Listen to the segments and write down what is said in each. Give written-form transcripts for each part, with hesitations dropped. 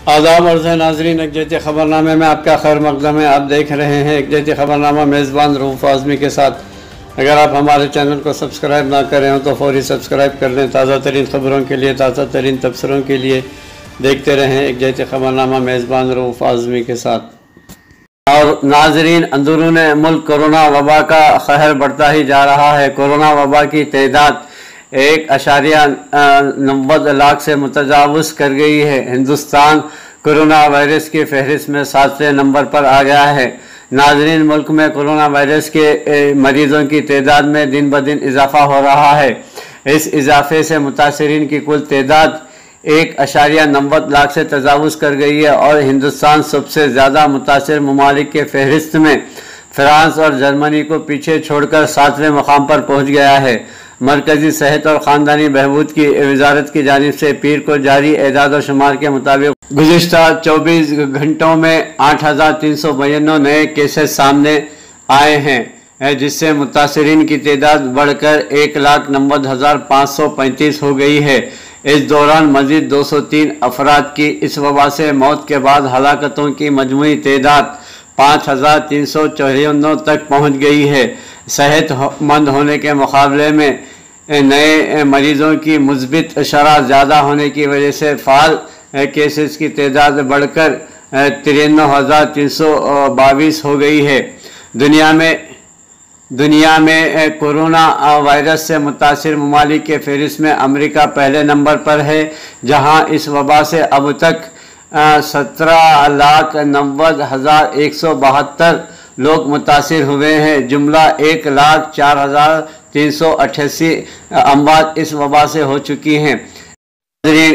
आदाब अर्ज़ है नाज़रीन, यकजहती ख़बरनामे में आपका खैर मक़दम है। आप देख रहे हैं यकजहती ख़बरनामा मेज़बान रऊफ़ आज़मी के साथ। अगर आप हमारे चैनल को सब्सक्राइब ना करें हो तो फ़ौरी सब्सक्राइब कर लें। ताज़ा तरीन ख़बरों के लिए, ताज़ा तरीन तबसरों के लिए देखते रहें यकजहती ख़बरनामा मेज़बान रऊफ़ आज़मी के साथ। और नाज़रीन, अंदरून मुल्क कोरोना वबा का कहर बढ़ता ही जा रहा है। कोरोना वबा की तादाद 1.90 लाख से मुतजावज़ कर गई है। हिंदुस्तान कोरोना वायरस की फहरिस्त में 7वें नंबर पर आ गया है। नाज़रीन, मुल्क में कोरोना वायरस के मरीज़ों की तादाद में दिन ब दिन इजाफ़ा हो रहा है। इस इजाफे से मुतासरीन की कुल तादाद 1.90 लाख से तजावुज़ कर गई है और हिंदुस्तान सबसे ज़्यादा मुतासर ममालिक के फहरिस्त में फ्रांस और जर्मनी को पीछे छोड़कर 7वें मुकाम पर पहुँच गया है। मरकज़ी सेहत और ख़ानदानी बहबूद की वजारत की जानिब से पीर को जारी एदाद व शुमार के मुताबिक गुज़िश्ता 24 घंटों में 8,392 नए केसेस सामने आए हैं, जिससे मुतासरीन की तादाद बढ़कर 1,90,535 हो गई है। इस दौरान मज़ीद 203 अफराद की इस वबा से मौत के बाद हलाकतों की मजमूई तादाद 5,394 तक पहुँच गई है। सेहतमंद होने के मुकाबले में नए मरीज़ों की मुस्बित शरह ज़्यादा होने की वजह से फ़ाल केसेस की तादाद बढ़कर 93,322 हो गई है। दुनिया में कोरोना वायरस से मुतासिर ममालिक के फहरिस्त में अमेरिका पहले नंबर पर है, जहां इस वबा से अब तक 17,90,172 लोग मुतासिर हुए हैं। जुमला 1,04,388 अमवात इस वबा से हो चुकी हैं।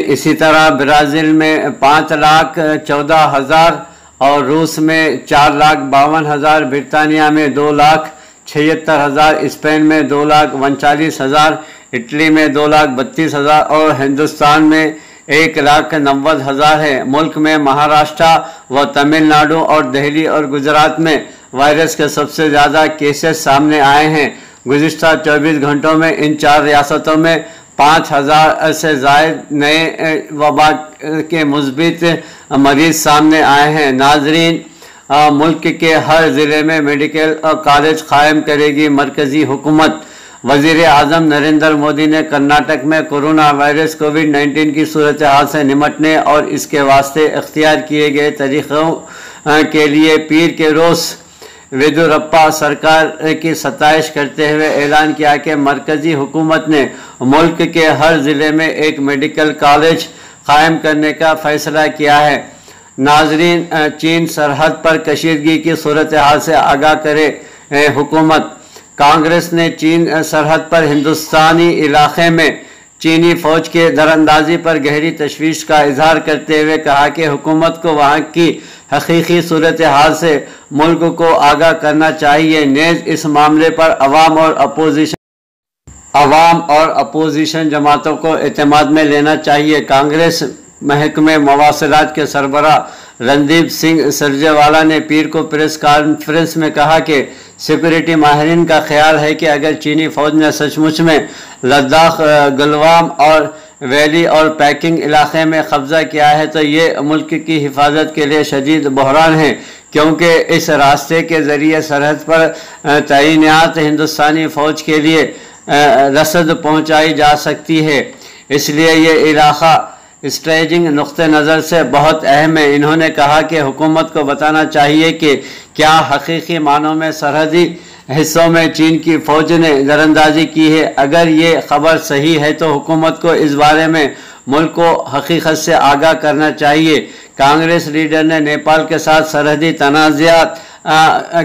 इसी तरह ब्राज़ील में 5,14,000 और रूस में 4,52,000, ब्रितानिया में 2,76,000, स्पेन में 2,39,000, इटली में 2,32,000 और हिंदुस्तान में 1,90,000 है। मुल्क में महाराष्ट्र व तमिलनाडु और दिल्ली और गुजरात में वायरस के सबसे ज़्यादा केसेस सामने आए हैं। गुज़िश्ता 24 घंटों में इन 4 रियासतों में 5,000 से ज़ायद नए वबा के मुस्बित मरीज़ सामने आए हैं। नाज़रीन, मुल्क के हर ज़िले में मेडिकल कॉलेज कायम करेगी मरकज़ी हुकूमत। वज़ीर आज़म नरेंद्र मोदी ने कर्नाटक में कोरोना वायरस कोविड-19 की सूरत हाल से निमटने और इसके वास्ते इख्तियार किए गए तरीक़ों के लिए पीर के रोज़ येदियुरप्पा सरकार की सताइश करते हुए ऐलान किया कि मरकज़ी हुकूमत ने मुल्क के हर ज़िले में एक मेडिकल कॉलेज कायम करने का फ़ैसला किया है। नाज़रीन, चीन सरहद पर कशीदगी की सूरत हाल से आगाह करे हुकूमत। कांग्रेस ने चीन सरहद पर हिंदुस्तानी इलाक़े में चीनी फ़ौज के दरअंदाजी पर गहरी तशवीश का इजहार करते हुए कहा कि हुकूमत को वहाँ की हकीकी सूरत हाल से मुल्क को आगाह करना चाहिए। नेज़ इस मामले पर अवाम और अपोजिशन जमातों को एतमाद में लेना चाहिए। कांग्रेस महकमे मवासिलात के सरबराह रणदीप सिंह सुरजेवाला ने पीर को प्रेस कॉन्फ्रेंस में कहा कि सिक्योरिटी माहिरीन का ख्याल है कि अगर चीनी फ़ौज ने सचमुच में लद्दाख, गलवान और वैली और पैकिंग इलाके में कब्ज़ा किया है तो ये मुल्क की हिफाजत के लिए शदीद बहरान है, क्योंकि इस रास्ते के ज़रिए सरहद पर तैनात हिंदुस्तानी फ़ौज के लिए रसद पहुँचाई जा सकती है। इसलिए ये इलाक़ा स्ट्रेटेजिक नुक़्ते नज़र से बहुत अहम है। इन्होंने कहा कि हुकूमत को बताना चाहिए कि क्या हकीकी मानों में सरहदी हिस्सों में चीन की फ़ौज ने दरअंदाजी की है। अगर ये ख़बर सही है तो हुकूमत को इस बारे में मुल्क को हकीकत से आगाह करना चाहिए। कांग्रेस लीडर ने नेपाल के साथ सरहदी तनाज़ात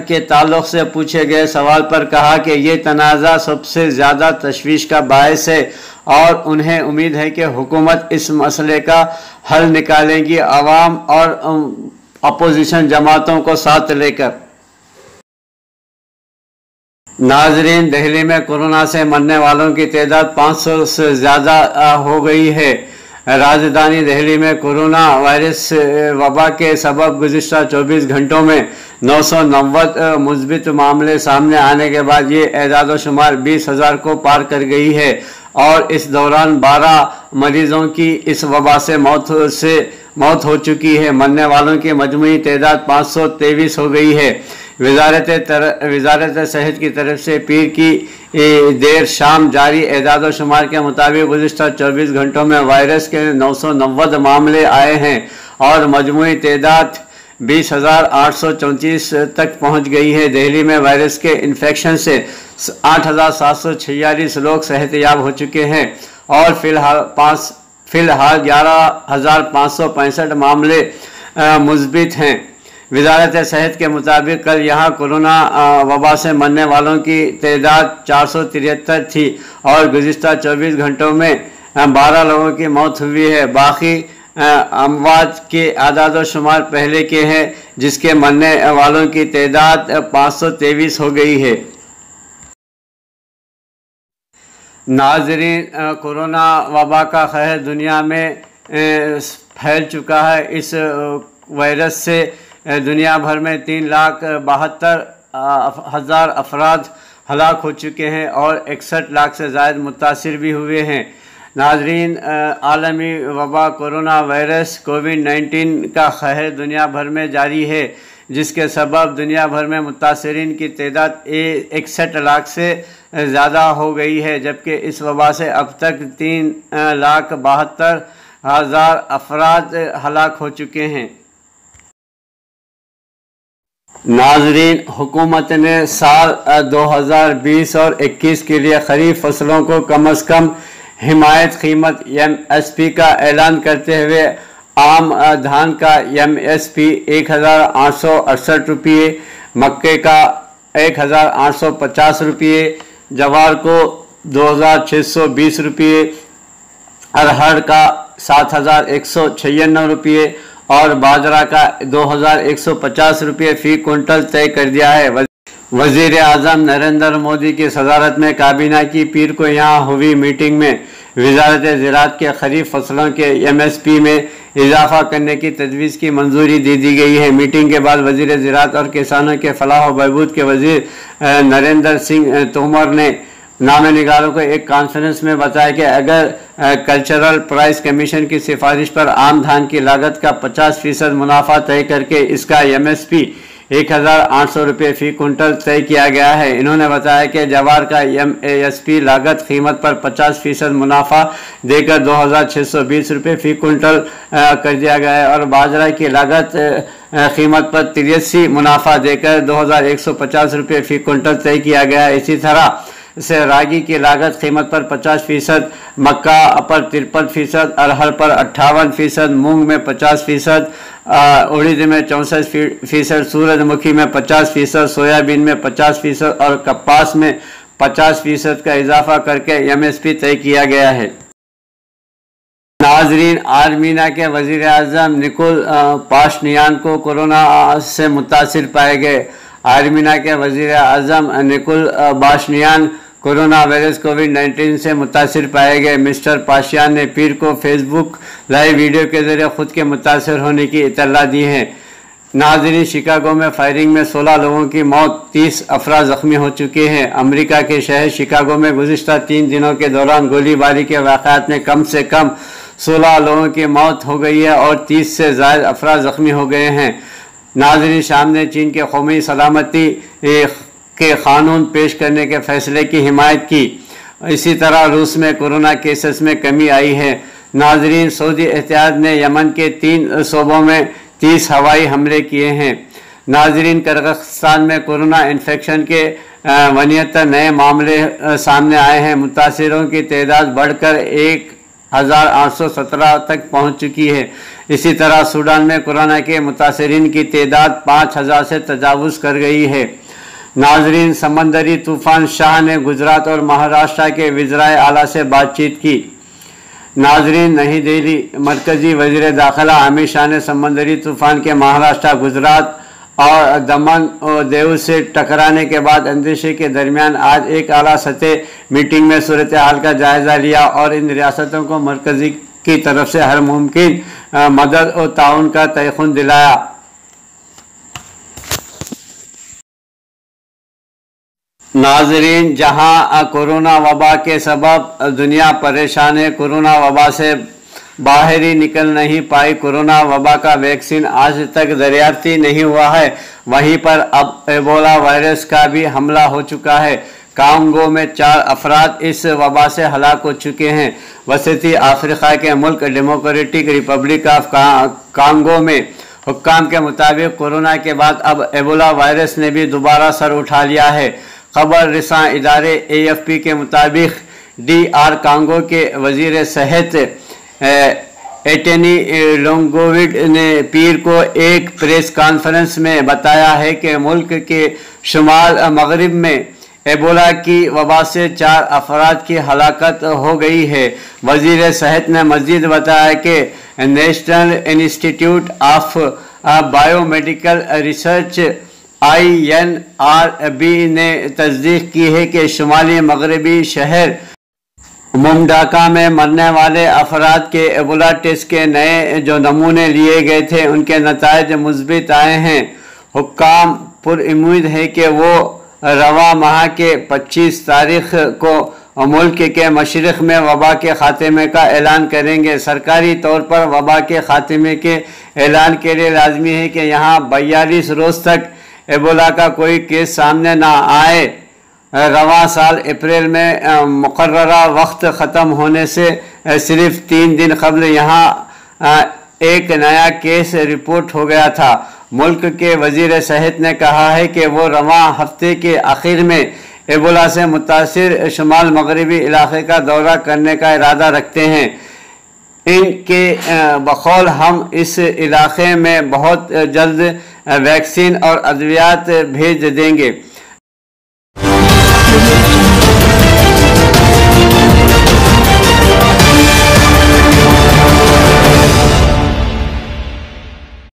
के ताल्लुक़ से पूछे गए सवाल पर कहा कि ये तनाज़ा सबसे ज़्यादा तशवीश का बायस है और उन्हें उम्मीद है कि हुकूमत इस मसले का हल निकालेगी, अवाम और अपोजिशन जमातों को साथ लेकर। नाज़रीन, दिल्ली में कोरोना से मरने वालों की तादाद 500 से ज़्यादा हो गई है। राजधानी दिल्ली में कोरोना वायरस वबा के सबब गुज़िश्ता 24 घंटों में 990 मुस्बित मामले सामने आने के बाद ये एदाद व शुमार 20,000 को पार कर गई है और इस दौरान 12 मरीजों की इस वबा से मौत से मौत हो चुकी है। मरने वालों की मजमूई तादाद 523 हो गई है। वजारत सेहत की तरफ से पीर की देर शाम जारी एदाद शुमार के मुताबिक गुज़िश्ता 24 घंटों में वायरस के 990 मामले आए हैं और मजमूई तादाद 20,834 तक पहुंच गई है। दिल्ली में वायरस के इन्फेक्शन से 8,746 लोग सेहतयाब हो चुके हैं और फिलहाल 11,565 मामले मुस्बित हैं। वजारत सेहत के मुताबिक कल यहाँ कोरोना वबा से मरने वालों की तादाद 473 थी और गुज़िश्ता 24 घंटों में 12 लोगों की मौत हुई है। बाकी अमवात के आदाद शुमार पहले के हैं, जिसके मरने वालों की तादाद 523 हो गई है। नाज़रीन, कोरोना वबा का कहर दुनिया में फैल चुका है। इस वायरस से दुनिया भर में 3,72,000 अफराद हलाक हो चुके हैं और 61 लाख से ज़ायद मुतासिर भी हुए हैं। नाज़रीन, आलमी वबा कोरोना वायरस कोविड-19 का कहर दुनिया भर में जारी है, जिसके सबब दुनिया भर में मुतासरीन की तादाद 61 लाख से ज़्यादा हो गई है, जबकि इस वबा से अब तक 3,72,000 अफराद हलाक हो चुके हैं। नाज़रीन, हुकूमत ने साल 2020 और 21 के लिए खरीफ फसलों को कम अज़ कम हिमायत कीमत MSP का ऐलान करते हुए आम धान का MSP 1,868 रुपये, मक्के का 1,850 रुपये, जवार को 2,620 रुपये, अरहर का 7,196 रुपये और बाजरा का 2,150 रुपये फ़ी कुंटल तय कर दिया है। वज़ीर आज़म नरेंद्र मोदी की सदारत में काबीना की पीर को यहाँ हुई मीटिंग में वज़ारत ज़राअत के खरीफ फसलों के MSP में इजाफा करने की तजवीज़ की मंजूरी दे दी गई है। मीटिंग के बाद वज़ीर ज़राअत और किसानों के फलाह व बहबूद के वज़ीर नरेंद्र सिंह तोमर ने नामे निगारों को एक कॉन्फ्रेंस में बताया कि अगर कल्चरल प्राइस कमीशन की सिफारिश पर आम धान की लागत का 50% मुनाफा तय करके इसका MSP 1,800 रुपये फ़ी कुंटल तय किया गया है। इन्होंने बताया कि जवार का MASP लागत कीमत पर 50% मुनाफा देकर 2,620 रुपये फ़ी कुंटल कर दिया गया है और बाजरा की लागत कीमत पर 83 मुनाफा देकर 2,150 रुपये फ़ी कुंटल तय किया गया है। इसी तरह से रागी की लागत कीमत पर 50%, मक्का पर 53%, अरहर पर 58%, मूंग में 50%, उड़द में 64%, सूरजमुखी में 50%, सोयाबीन में 50% और कपास में 50% का इजाफा करके MSP तय किया गया है। नाजरीन, आर्मीनिया के वज़ीर आज़म निकोल पाशिनियान को कोरोना से मुतासिर पाए गए। आर्मीनिया के वज़ीर आज़म निकोल पाशिनियान कोरोना वायरस कोविड-19 से मुतासिर पाए गए। मिस्टर पाशियान ने पीर को फेसबुक लाइव वीडियो के ज़रिए ख़ुद के मुतासिर होने की इत्तला दी है। नाज़रीन, शिकागो में फायरिंग में 16 लोगों की मौत, 30 अफराद ज़ख्मी हो चुके हैं। अमेरिका के शहर शिकागो में गुज़िश्ता 3 दिनों के दौरान गोलीबारी के वाक़यात में कम से कम 16 लोगों की मौत हो गई है और 30 से ज़ायद अफराद ज़ख्मी हो गए हैं। नाज़रीन, शाम ने चीन के कौमी सलामती के कानून पेश करने के फैसले की हिमायत की। इसी तरह रूस में कोरोना केसेस में कमी आई है। नाज़रीन, सऊदी एहतियात ने यमन के 3 सूबों में 30 हवाई हमले किए हैं। नाज़रीन, कज़ाकिस्तान में कोरोना इन्फेक्शन के 72 नए मामले सामने आए हैं। मुतासिरों की तादाद बढ़कर 1,817 तक पहुँच चुकी है। इसी तरह सूडान में कोरोना के मुतासिरीन की तादाद 5,000 से तजावुज़ कर गई है। नाजरीन, समंदरी तूफ़ान शाह ने गुजरात और महाराष्ट्र के वज़ीराए आला से बातचीत की। नाजरीन, नई दिल्ली, मरकज़ी वज़ीर दाखिला अमित शाह ने समंदरी तूफ़ान के महाराष्ट्र, गुजरात और दमन और देव से टकराने के बाद अंदेशे के दरमियान आज एक आला सतह मीटिंग में सूरत हाल का जायज़ा लिया और इन रियासतों को मरकज़ी की तरफ से हर मुमकिन मदद और ताउन का तयक़ुन दिलाया। नाजरीन, जहां कोरोना वबा के सबब दुनिया परेशान है, कोरोना वबा से बाहर ही निकल नहीं पाई। कोरोना वबा का वैक्सीन आज तक दरियाफ्ती नहीं हुआ है। वहीं पर अब एबोला वायरस का भी हमला हो चुका है। कांगो में 4 अफराद इस वबा से हलाक हो चुके हैं। वसती अफ्रीका के मुल्क डेमोक्रेटिक रिपब्लिक ऑफ कांगो में हुक्काम के मुताबिक कोरोना के बाद अब एबोला वायरस ने भी दोबारा सर उठा लिया है। खबर रिसां इदारे AFP के मुताबिक DR कांगो के वजीर सेहत एटेनी लोंगोविड ने पीर को एक प्रेस कॉन्फ्रेंस में बताया है कि मुल्क के शुमाल मगरिब में एबोला की वबा से 4 अफराद की हलाकत हो गई है। वजीर सेहत ने मजीद बताया कि national institute of biomedical research INRB ने तस्दीक की है कि शुमाली मगरबी शहर मुमडाका में मरने वाले अफराद के एबोला टेस्ट के नए जो नमूने लिए गए थे उनके नताइज मुस्बित आए हैं। हुक्काम पुरउम्मीद है कि वो रवा माह के 25 तारीख को मुल्क के मशरिक़ में वबा के ख़ात्मे का ऐलान करेंगे। सरकारी तौर पर वबा के ख़ात्मे के ऐलान के लिए लाजमी है कि यहाँ 42 रोज़ तक एबोला का कोई केस सामने ना आए। रवा साल अप्रैल में मुकर्ररा वक्त ख़त्म होने से सिर्फ 3 दिन कबल यहाँ एक नया केस रिपोर्ट हो गया था। मुल्क के वजीर सेहत ने कहा है कि वो रवा हफ्ते के आखिर में एबोला से मुतासिर शुमाल मगरबी इलाके का दौरा करने का इरादा रखते हैं। इनके बकौल हम इस इलाके में बहुत जल्द वैक्सीन और अद्वियात भेज देंगे।